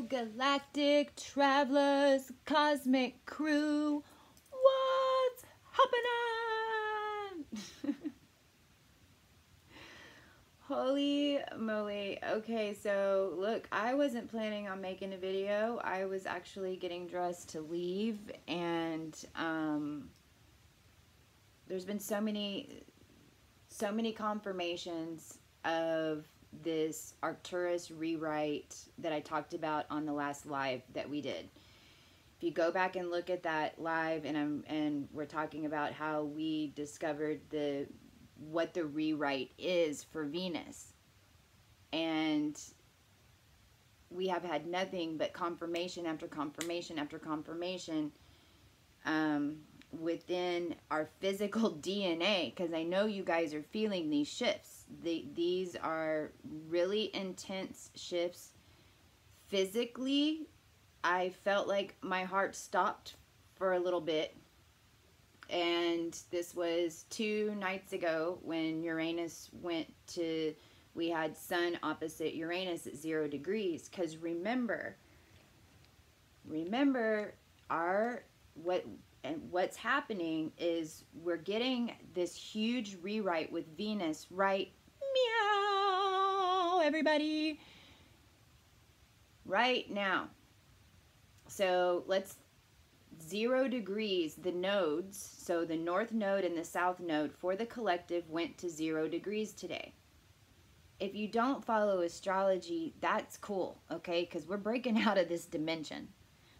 galactic travelers, cosmic crew, what's happening? Holy moly. Okay, so look, I wasn't planning on making a video. I was actually getting dressed to leave, and there's been so many confirmations of this Arcturus rewrite that I talked about on the last live that we did. If you go back and look at that live, and we're talking about how we discovered what the rewrite is for Venus, and we have had nothing but confirmation after confirmation after confirmation within our physical DNA, because I know you guys are feeling these shifts. These are really intense shifts. Physically, I felt like my heart stopped for a little bit, and this was 2 nights ago when Uranus went to, we had Sun opposite Uranus at 0 degrees, because remember what's happening is we're getting this huge rewrite with Venus right, meow, everybody, right now. So let's 0 degrees, the nodes, so the north node and the south node for the collective went to 0 degrees today. If you don't follow astrology, that's cool, okay? Because we're breaking out of this dimension.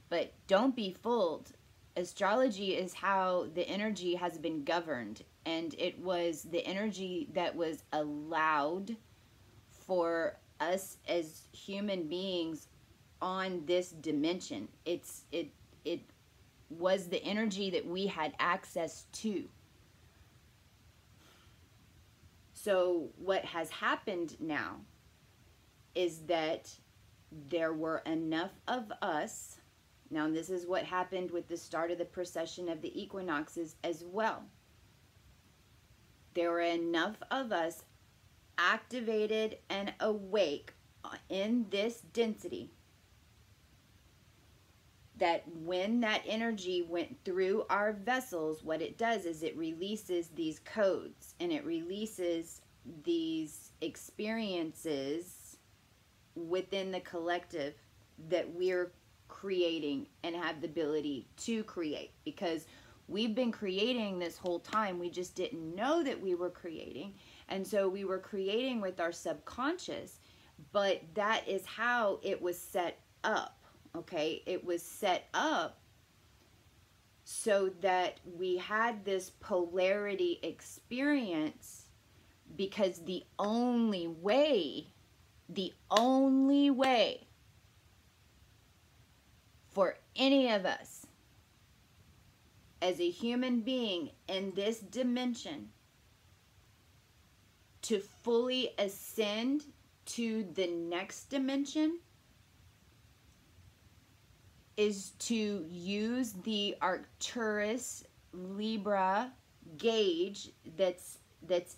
But don't be fooled. Astrology is how the energy has been governed, and it was the energy that was allowed for us as human beings on this dimension. It was the energy that we had access to. So what has happened now is that there were enough of us. Now, this is what happened with the start of the precession of the equinoxes as well. There were enough of us activated and awake in this density that when that energy went through our vessels, what it does is it releases these codes, and it releases these experiences within the collective that we're creating and have the ability to create, because we've been creating this whole time. We just didn't know that we were creating, and so we were creating with our subconscious, but that is how it was set up. Okay, it was set up so that we had this polarity experience, because the only way for any of us as a human being in this dimension to fully ascend to the next dimension is to use the Arcturus Libra gauge that's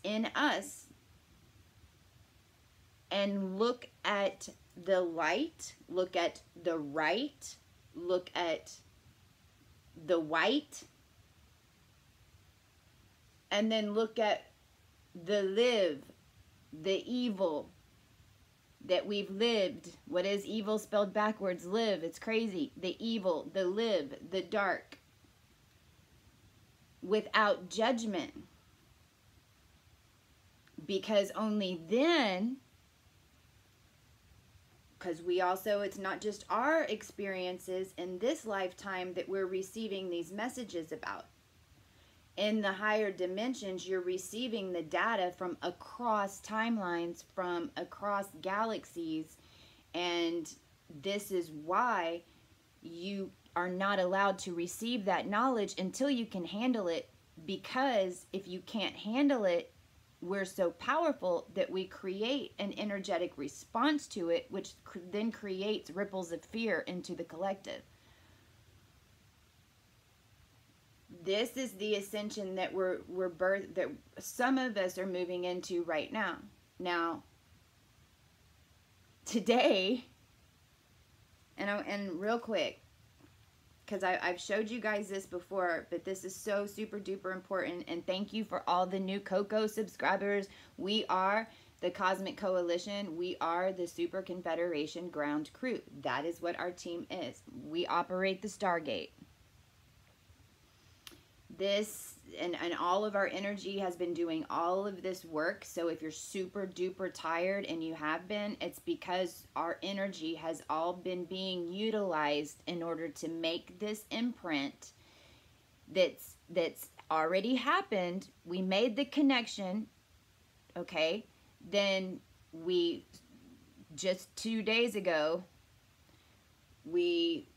in us, and look at the light, look at the right, look at the white, and then look at the live, the evil that we've lived. What is evil spelled backwards? Live. It's crazy. The evil, the live, the dark, without judgment. Because only then, because we also, it's not just our experiences in this lifetime that we're receiving these messages about. In the higher dimensions, you're receiving the data from across timelines, from across galaxies, and this is why you are not allowed to receive that knowledge until you can handle it, because if you can't handle it, we're so powerful that we create an energetic response to it, which then creates ripples of fear into the collective. This is the ascension that that some of us are moving into right now. Now, today, And real quick, because I've showed you guys this before, but this is so super duper important. And thank you for all the new Coco subscribers. We are the Cosmic Coalition. We are the Super Confederation Ground Crew. That is what our team is. We operate the Stargate. This and all of our energy has been doing all of this work. So if you're super duper tired, and you have been, it's because our energy has all been being utilized in order to make this imprint that's already happened. We made the connection, okay? Then we, just 2 days ago, we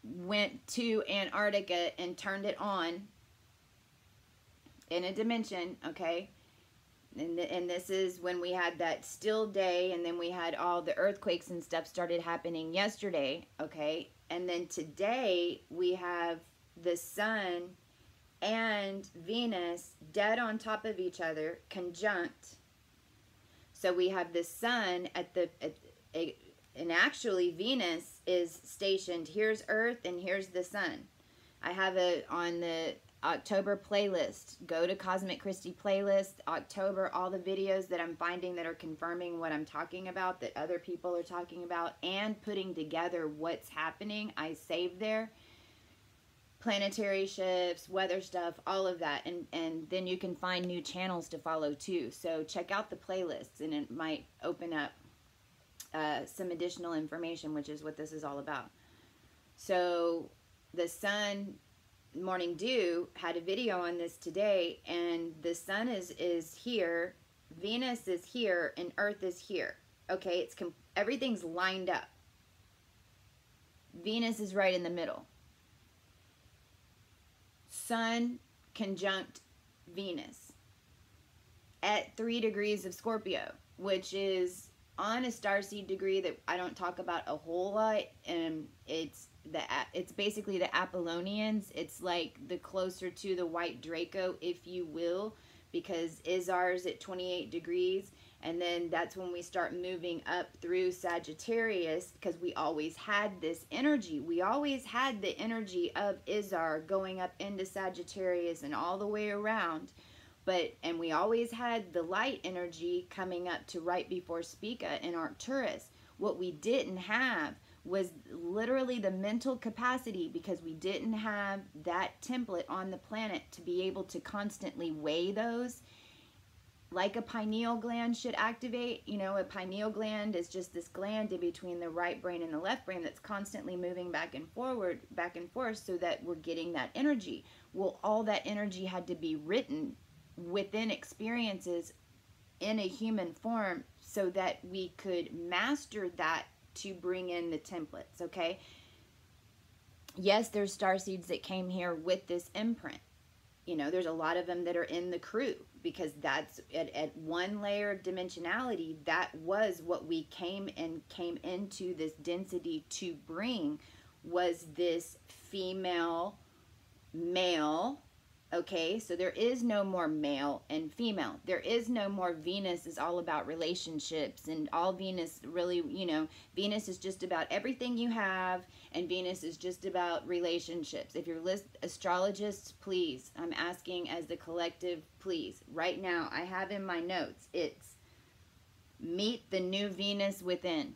went to Antarctica and turned it on in a dimension, okay? And this is when we had that still day, and then we had all the earthquakes and stuff started happening yesterday, okay? And then today we have the sun and Venus dead on top of each other, conjunct. So we have the sun and actually Venus is stationed, here's Earth and here's the sun. I have it on the October playlist. Go to Cosmic Christie playlist, October, all the videos that I'm finding that are confirming what I'm talking about, that other people are talking about, and putting together what's happening, I save there. Planetary shifts, weather stuff, all of that. And then you can find new channels to follow too. So check out the playlists, and it might open up some additional information, which is what this is all about. So the sun morning dew had a video on this today, and the sun is here, Venus is here, and Earth is here. Okay, everything's lined up. Venus is right in the middle. Sun conjunct Venus at 3 degrees of Scorpio, which is on a starseed degree that I don't talk about a whole lot, and it's basically the Apollonians. It's like the closer to the white Draco, if you will, because Isar's at 28 degrees, and then that's when we start moving up through Sagittarius, because we always had this energy. We always had the energy of Isar going up into Sagittarius and all the way around. And we always had the light energy coming up to right before Spica in Arcturus. What we didn't have was literally the mental capacity, because we didn't have that template on the planet to be able to constantly weigh those. Like a pineal gland should activate. You know, a pineal gland is just this gland in between the right brain and the left brain that's constantly moving back and forth, so that we're getting that energy. Well, all that energy had to be written within experiences in a human form so that we could master that to bring in the templates, okay? Yes, there's starseeds that came here with this imprint. You know, there's a lot of them that are in the crew, because that's at one layer of dimensionality, that was what we came into this density to bring, was this female, male. Okay, so there is no more male and female. There is no more Venus is all about relationships, and all Venus really, you know, Venus is just about everything you have, and Venus is just about relationships. If you're astrologists, please, I'm asking as the collective, please. Right now, I have in my notes, it's meet the new Venus within.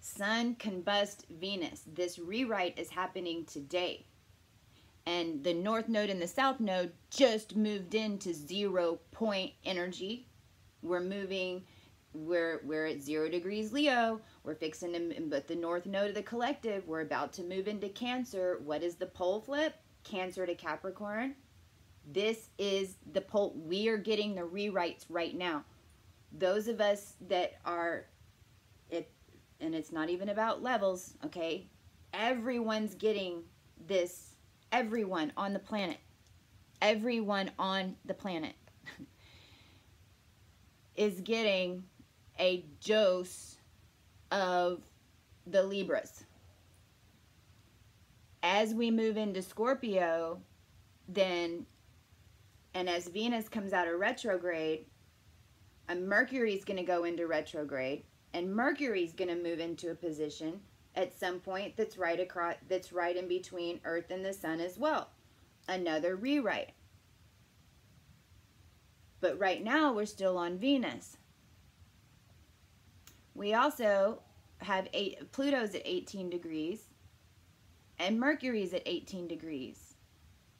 Sun combust Venus. This rewrite is happening today. And the North Node and the South Node just moved into 0 point energy. We're moving, we're at 0 degrees Leo. We're fixing to, but the North Node of the collective, we're about to move into Cancer. What is the pole flip? Cancer to Capricorn. This is the pole. We are getting the rewrites right now. Those of us that are, and it's not even about levels, okay? Everyone's getting this. Everyone on the planet. Everyone on the planet is getting a dose of the Libras. As we move into Scorpio, then, and as Venus comes out of retrograde, Mercury is going to go into retrograde. And Mercury's going to move into a position at some point that's right across, that's right in between Earth and the Sun as well. Another rewrite. But right now we're still on Venus. We also have Pluto's at 18 degrees and Mercury's at 18 degrees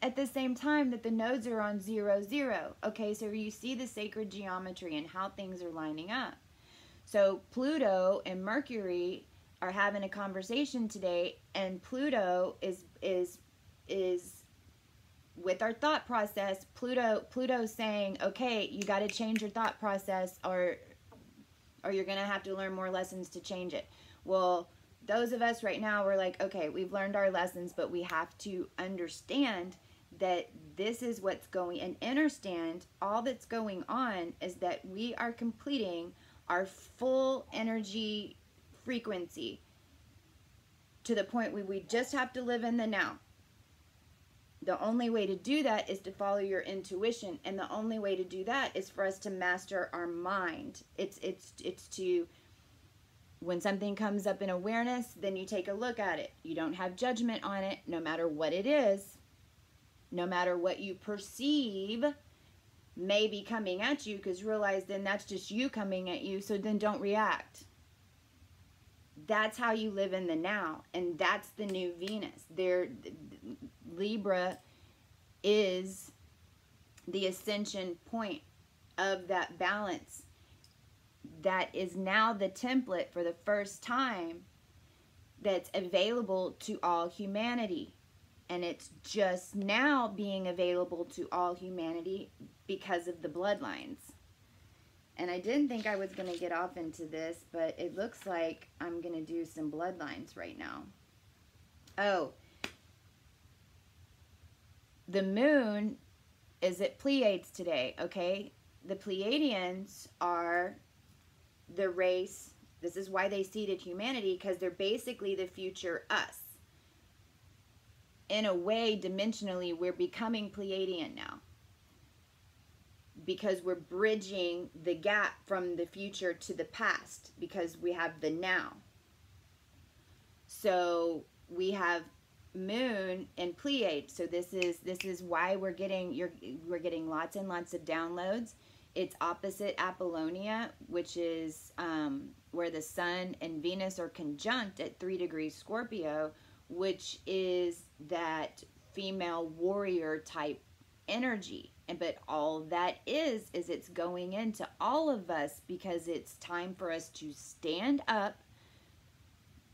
at the same time that the nodes are on 0, 0. Okay, so you see the sacred geometry and how things are lining up. So Pluto and Mercury are having a conversation today, and Pluto is with our thought process. Pluto's saying, okay, you got to change your thought process, or you're going to have to learn more lessons to change it. Well, those of us right now, we're like, okay, we've learned our lessons, but we have to understand that this is what's going, and understand all that's going on is that we are completing our full energy frequency to the point where we just have to live in the now. The only way to do that is to follow your intuition, and the only way to do that is for us to master our mind. It's to, when something comes up in awareness, then you take a look at it. You don't have judgment on it, no matter what it is, no matter what you perceive may be coming at you, because realize then that's just you coming at you, so then don't react. That's how you live in the now, and that's the new Venus. Libra is the ascension point of that balance. That is now the template for the first time that's available to all humanity. And it's just now being available to all humanity because of the bloodlines. And I didn't think I was going to get off into this, but it looks like I'm going to do some bloodlines right now. Oh, the moon is at Pleiades today, okay? The Pleiadians are the race. This is why they seeded humanity, because they're basically the future us. In a way, dimensionally, we're becoming Pleiadian now, because we're bridging the gap from the future to the past, because we have the now. So we have moon and Pleiades. So this is why we're getting lots and lots of downloads. It's opposite Apollonia, which is where the Sun and Venus are conjunct at 3 degrees Scorpio, which is that female warrior type energy. But all that is it's going into all of us, because it's time for us to stand up,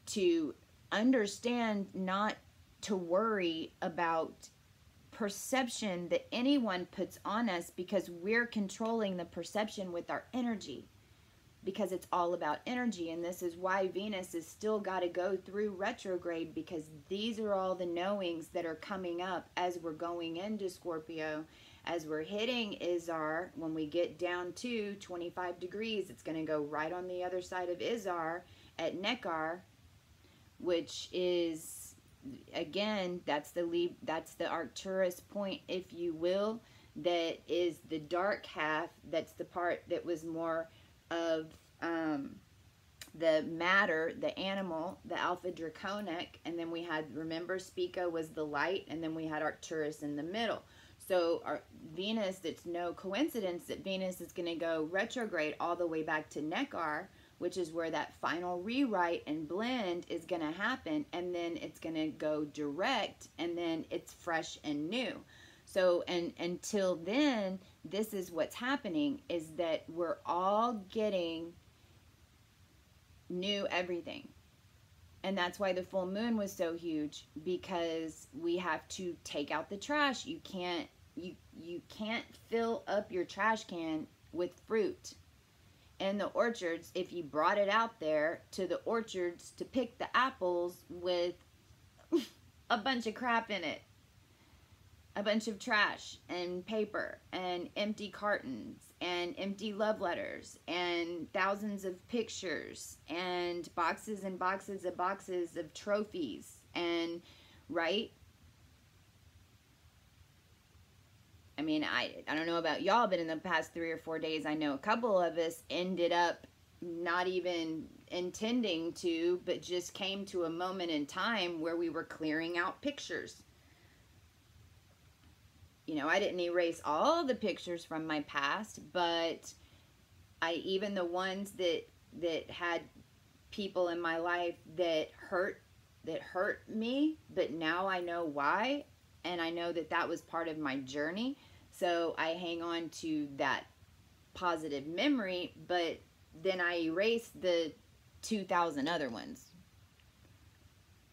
to understand, not to worry about perception that anyone puts on us, because we're controlling the perception with our energy, because it's all about energy. And this is why Venus has still got to go through retrograde, because these are all the knowings that are coming up as we're going into Scorpio. As we're hitting Izar, when we get down to 25 degrees, it's going to go right on the other side of Izar at Nekar, which is, again, that's the Arcturus point, if you will. That is the dark half. That's the part that was more of the matter, the animal, the Alpha Draconic, and then we had, remember, Spica was the light, and then we had Arcturus in the middle. So our Venus, it's no coincidence that Venus is going to go retrograde all the way back to Nekar, which is where that final rewrite and blend is going to happen, and then it's going to go direct, and then it's fresh and new. So, and until then, this is what's happening, is that we're all getting new everything. And that's why the full moon was so huge, because we have to take out the trash. You can't fill up your trash can with fruit. In the orchards, if you brought it out there to the orchards to pick the apples with a bunch of crap in it, a bunch of trash and paper and empty cartons and empty love letters and thousands of pictures and boxes and boxes of boxes of trophies, and right? I mean, I don't know about y'all, but in the past 3 or 4 days, I know a couple of us ended up not even intending to, but just came to a moment in time where we were clearing out pictures. You know, I didn't erase all the pictures from my past, but even the ones that had people in my life that hurt me, but now I know why, and I know that that was part of my journey. So I hang on to that positive memory, but then I erased the 2,000 other ones.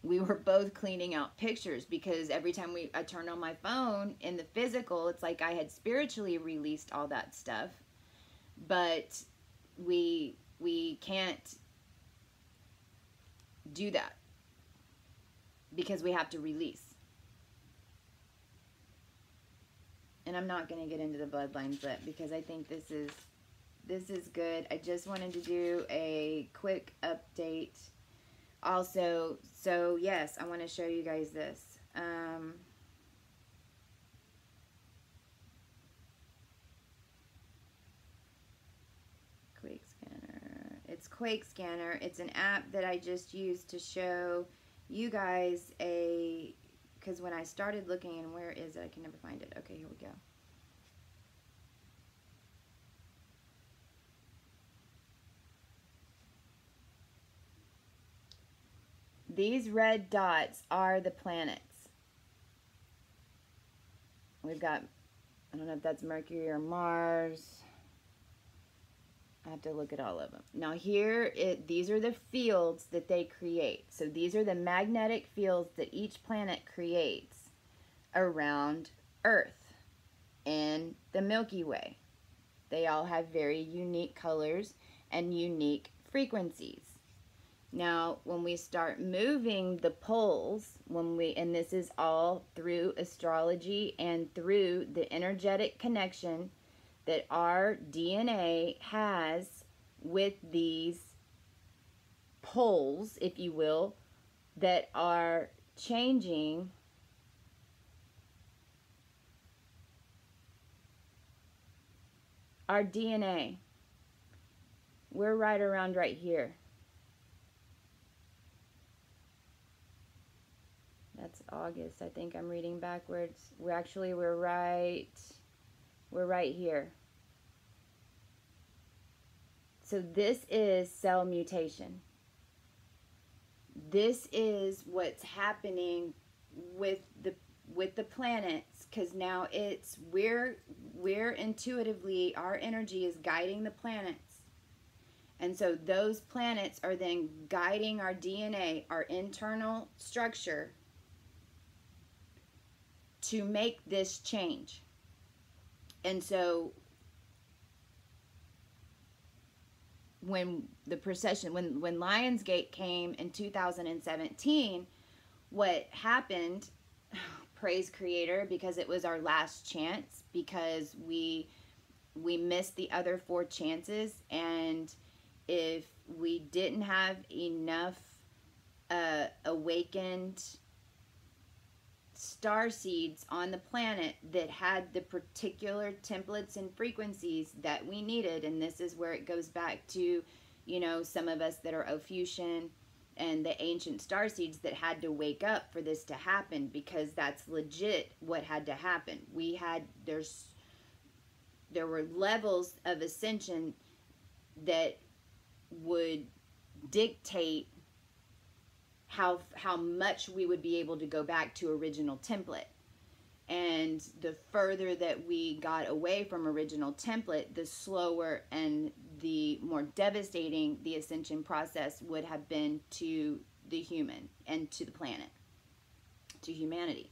We were both cleaning out pictures because every time I turned on my phone in the physical, it's like I had spiritually released all that stuff, but we can't do that because we have to release. And I'm not going to get into the bloodlines yet because I think this is good. I just wanted to do a quick update. Also, so yes, I want to show you guys this. Quake Scanner. It's Quake Scanner. It's an app that I just used to show you guys because when I started looking, and where is it? I can never find it. Okay, here we go. These red dots are the planets. We've got, I don't know if that's Mercury or Mars. I have to look at all of them. Now here, these are the fields that they create. So these are the magnetic fields that each planet creates around Earth and the Milky Way. They all have very unique colors and unique frequencies. Now, when we start moving the poles, and this is all through astrology and through the energetic connection that our DNA has with these poles, if you will, that are changing our DNA. We're right around right here. That's August. I think I'm reading backwards. We're right here. So this is cell mutation. This is what's happening with the planets, because now we're intuitively, our energy is guiding the planets. And so those planets are then guiding our DNA, our internal structure, to make this change. And so when the procession, when Lionsgate came in 2017, what happened, praise Creator, because it was our last chance, because we missed the other 4 chances, and if we didn't have enough awakened star seeds on the planet that had the particular templates and frequencies that we needed, and this is where it goes back to, you know, some of us that are Ophiuchian and the ancient star seeds that had to wake up for this to happen, because that's legit what had to happen. There were levels of ascension that would dictate how much we would be able to go back to original template. And the further that we got away from original template, the slower and the more devastating the ascension process would have been to the human and to the planet, to humanity.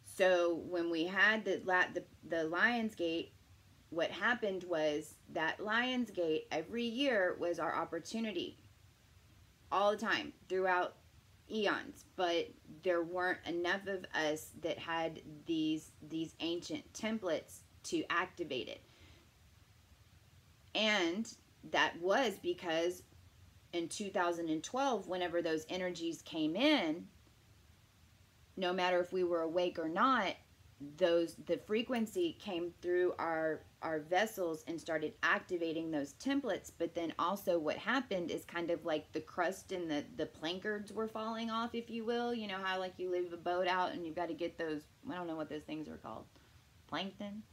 So when we had the Lionsgate, what happened was that Lionsgate every year was our opportunity, all the time, throughout eons, but there weren't enough of us that had these ancient templates to activate it. And that was because in 2012, whenever those energies came in, no matter if we were awake or not, the frequency came through our our vessels and started activating those templates. But then also what happened is kind of like the crust and the plankards were falling off, if you will. You know how like you leave a boat out and you've got to get those, I don't know what those things are called, Plankton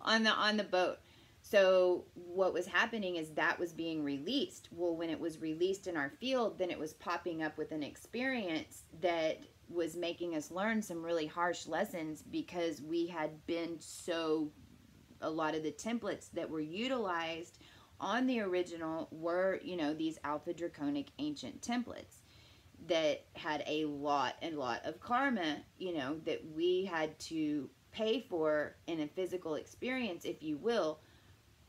on the boat. So what was happening is that was being released. Well, when it was released in our field, then it was popping up with an experience that was making us learn some really harsh lessons, because we had been a lot of the templates that were utilized on the original were, you know, these alpha draconic ancient templates that had a lot of karma, you know, that we had to pay for in a physical experience, if you will,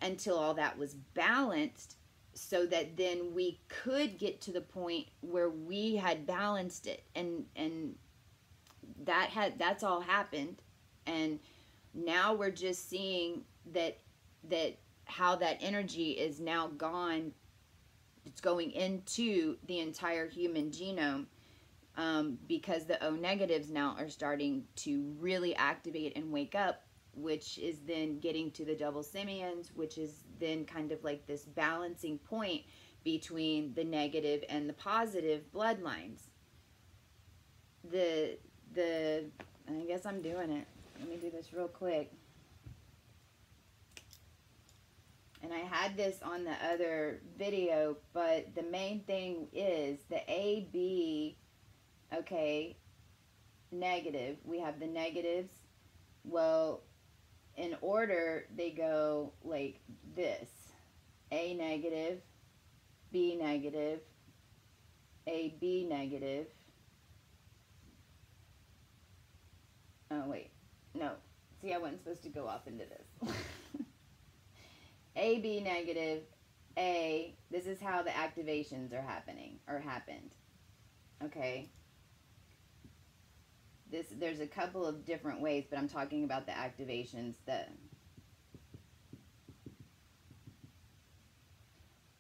until all that was balanced, so that then we could get to the point where we had balanced it, and that's all happened. And now we're just seeing that how that energy is now gone. It's going into the entire human genome, because the O negatives now are starting to really activate and wake up, which is then getting to the double simians, which is then kind of like this balancing point between the negative and the positive bloodlines. I guess I'm doing it. Let me do this real quick. And I had this on the other video, but the main thing is the AB, okay, negative. We have the negatives. Well, in order, they go like this. A negative, B negative, AB negative. Oh, wait. No. See, I wasn't supposed to go off into this. AB negative, A. This is how the activations are happening, or happened. Okay. There's a couple of different ways, but I'm talking about the activations.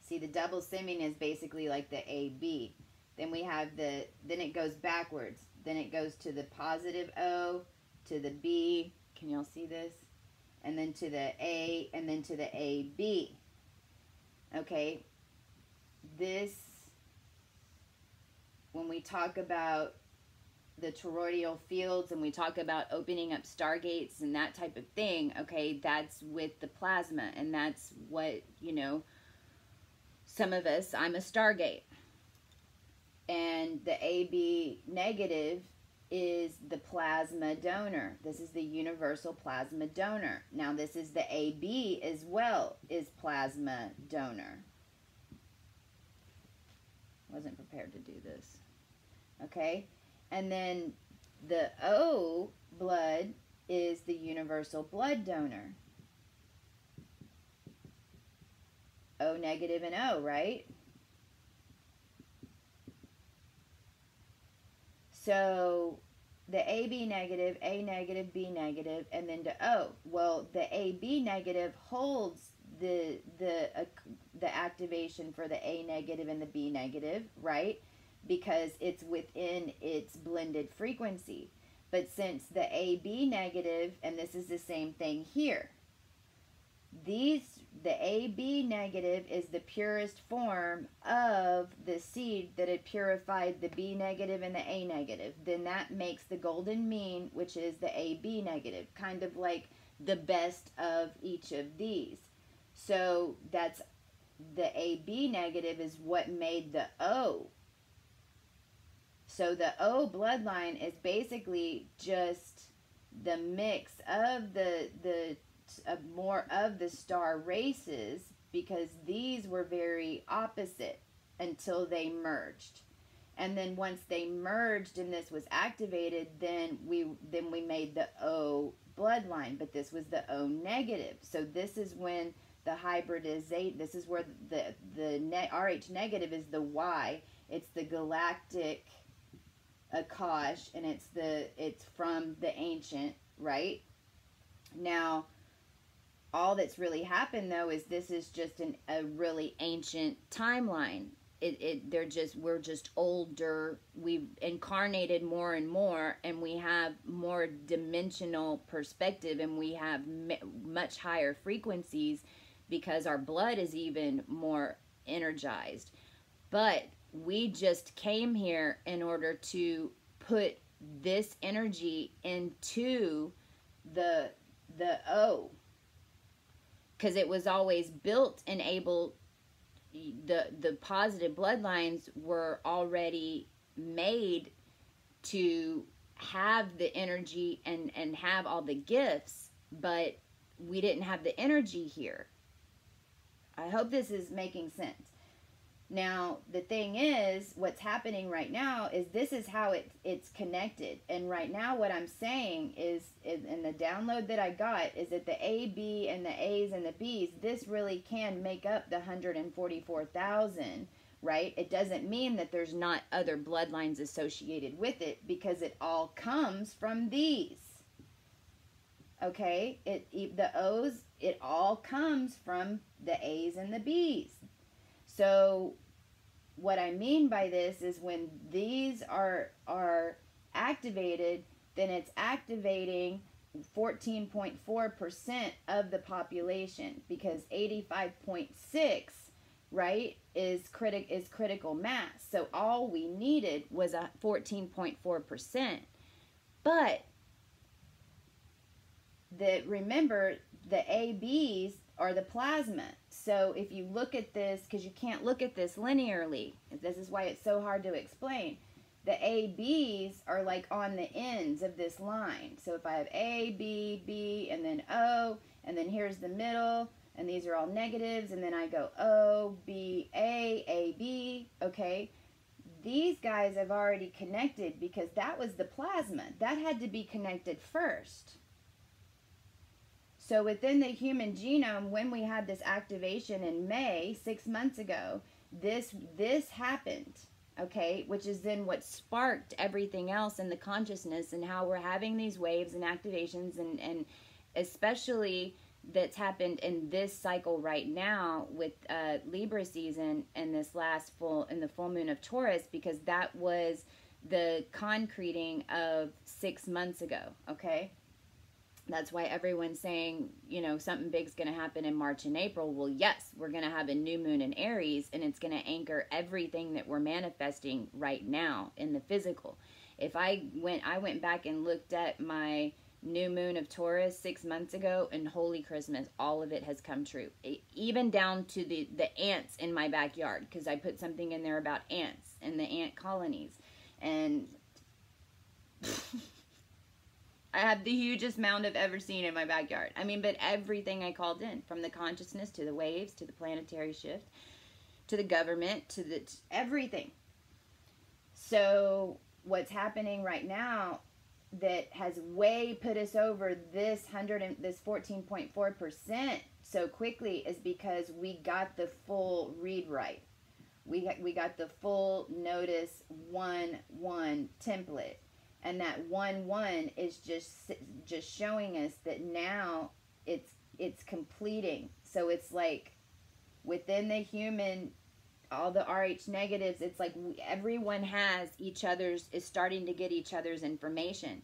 See, the double simian is basically like the AB. Then we have then it goes backwards. Then it goes to the positive O, to the B. Can y'all see this? And then to the A, and then to the AB. Okay. This, when we talk about the toroidal fields and we talk about opening up stargates and that type of thing, okay, that's with the plasma, and that's what, you know, some of us, I'm a stargate. And the AB negative is the plasma donor. This is the universal plasma donor. Now this is the AB as well, is plasma donor. Wasn't prepared to do this. Okay. And then the O blood is the universal blood donor. O negative and O, right? So the AB negative, A negative, B negative, and then to O. Well, the AB negative holds the activation for the A negative and the B negative, right? Because it's within its blended frequency. But since the AB negative, and this is the same thing here, the AB negative is the purest form of the seed that had purified the B negative and the A negative. Then that makes the golden mean, which is the AB negative, kind of like the best of each of these. So that's the AB negative is what made the O. So the O bloodline is basically just the mix of more of the star races, because these were very opposite until they merged. And then once they merged and this was activated, then we made the O bloodline, but this was the O negative. So this is when the hybridization, this is where the RH negative is the Y. It's the galactic Akash, and it's from the ancient, right? Now, all that's really happened, though, is this is just a really ancient timeline. we're just older. We've incarnated more and more, and we have more dimensional perspective, and we have much higher frequencies because our blood is even more energized. But we just came here in order to put this energy into the O, because it was always built and able, the positive bloodlines were already made to have the energy and have all the gifts, but we didn't have the energy here. I hope this is making sense. Now, the thing is, what's happening right now is this is how it's connected. And right now what I'm saying is, in the download that I got, is that the A, B, and the A's and the B's, this really can make up the 144,000, right? It doesn't mean that there's not other bloodlines associated with it, because it all comes from these. Okay? The O's, it all comes from the A's and the B's. So what I mean by this is when these are activated, then it's activating 14.4% of the population, because 85.6, right, is critical mass. So all we needed was a 14.4%. But remember, the ABs are the plasma. So if you look at this, because you can't look at this linearly, this is why it's so hard to explain. The ABs are like on the ends of this line. So if I have A, B, B, and then O, and then here's the middle, and these are all negatives, and then I go O, B, A, B, okay? These guys have already connected, because that was the plasma. That had to be connected first. So within the human genome, when we had this activation in May, 6 months ago, this happened, okay? Which is then what sparked everything else in the consciousness, and how we're having these waves and activations, and especially that's happened in this cycle right now with Libra season and this last in the full moon of Taurus, because that was the concreting of 6 months ago, okay? That's why everyone's saying, you know, something big's going to happen in March and April. Well, yes, we're going to have a new moon in Aries, and it's going to anchor everything that we're manifesting right now in the physical. If I went back and looked at my new moon of Taurus 6 months ago, and holy Christmas, all of it has come true. Even down to the ants in my backyard, because I put something in there about ants and the ant colonies. And I have the hugest mound I've ever seen in my backyard. I mean, but everything I called in, from the consciousness to the waves to the planetary shift to the government to everything. So what's happening right now that has way put us over this 14.4% so quickly is because we got the full ReadWrite. We got the full notice 1-1 template. And that 1-1 is just showing us that now it's completing. So it's like within the human, all the RH negatives, it's like everyone has is starting to get each other's information.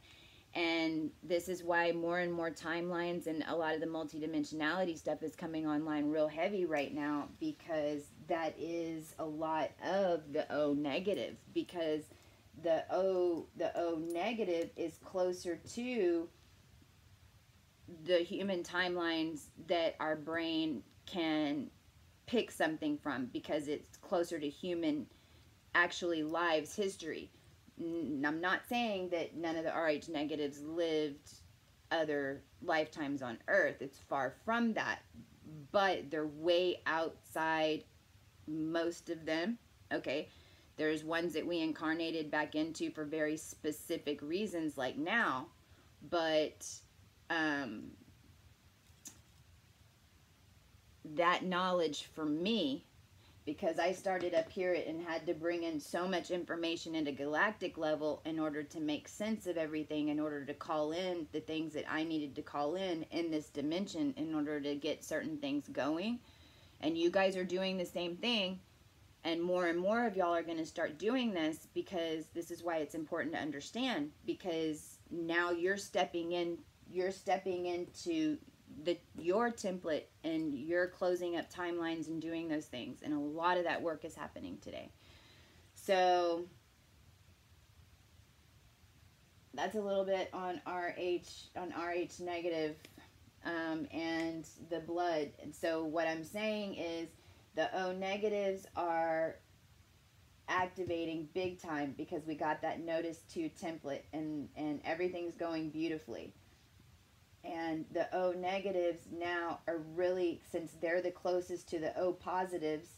And this is why more and more timelines and a lot of the multidimensionality stuff is coming online real heavy right now, because that is a lot of the O negative, because the O negative is closer to the human timelines that our brain can pick something from, because it's closer to human actually lives history. I'm not saying that none of the RH negatives lived other lifetimes on Earth. It's far from that, but they're way outside most of them, okay? There's ones that we incarnated back into for very specific reasons, like now, but that knowledge for me, because I started up here and had to bring in so much information at a galactic level in order to make sense of everything, in order to call in the things that I needed to call in this dimension in order to get certain things going. And you guys are doing the same thing. And more of y'all are going to start doing this, because this is why it's important to understand, because now you're stepping into your template, and you're closing up timelines and doing those things. And a lot of that work is happening today. So that's a little bit on RH negative, and the blood. And so what I'm saying is the O negatives are activating big time, because we got that notice to template, and everything's going beautifully. And the O negatives now are really, since they're the closest to the O positives,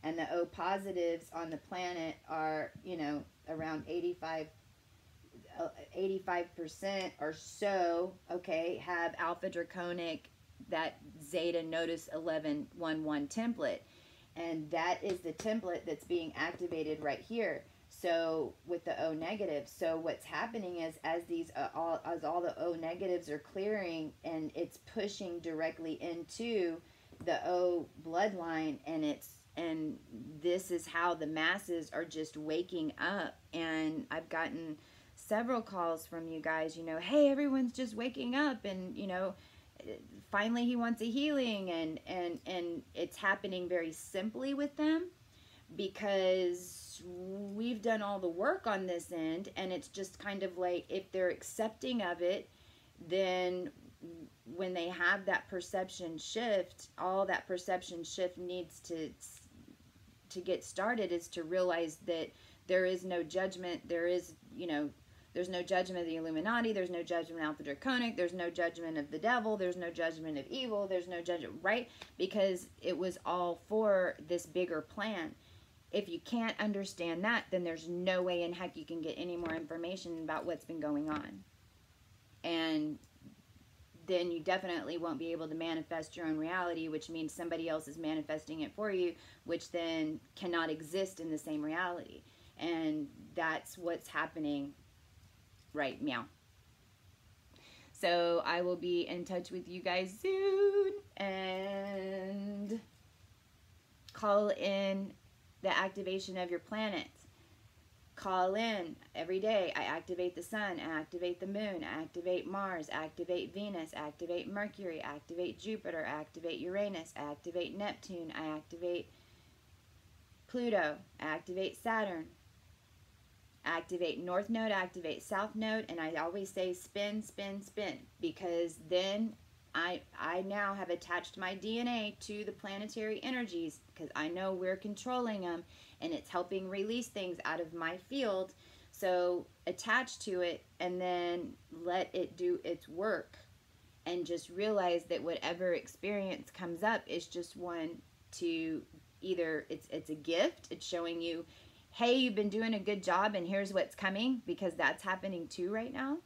and the O positives on the planet are, you know, around 85% or so, okay, have Alpha Draconic, that Zeta Notice 1111 template. And that is the template that's being activated right here. So with the O negatives, so what's happening is, as all the O negatives are clearing, and it's pushing directly into the O bloodline, and this is how the masses are just waking up. And I've gotten several calls from you guys, you know, hey, everyone's just waking up, and, you know, finally he wants a healing, and it's happening very simply with them, because we've done all the work on this end, and it's just kind of like, if they're accepting of it, then when they have that perception shift, all that perception shift needs to get started is to realize that there is no judgment. There is, you know, there's no judgment of the Illuminati. There's no judgment of Alpha Draconic. There's no judgment of the devil. There's no judgment of evil. There's no judgment, right? Because it was all for this bigger plan. If you can't understand that, then there's no way in heck you can get any more information about what's been going on. And then you definitely won't be able to manifest your own reality, which means somebody else is manifesting it for you, which then cannot exist in the same reality. And that's what's happening right meow. So I will be in touch with you guys soon, and call in the activation of your planets. Call in every day. I activate the sun, I activate the moon, I activate Mars, activate Venus, activate Mercury, activate Jupiter, activate Uranus, activate Neptune, I activate Pluto, activate Saturn, activate North Node, activate South Node, and I always say spin, spin, spin, because then I now have attached my DNA to the planetary energies, because I know we're controlling them, and it's helping release things out of my field. So attach to it, and then let it do its work, and just realize that whatever experience comes up is just one to either, it's a gift, it's showing you, hey, you've been doing a good job, and here's what's coming, because that's happening too right now.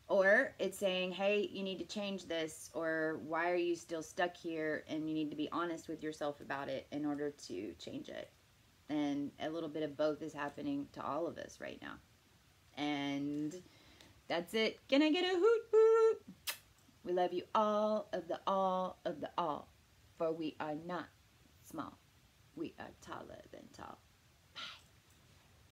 Or it's saying, hey, you need to change this, or why are you still stuck here, and you need to be honest with yourself about it in order to change it. And a little bit of both is happening to all of us right now. And that's it. Can I get a hoot hoot? We love you all of the all, for we are not small. We are taller than tall.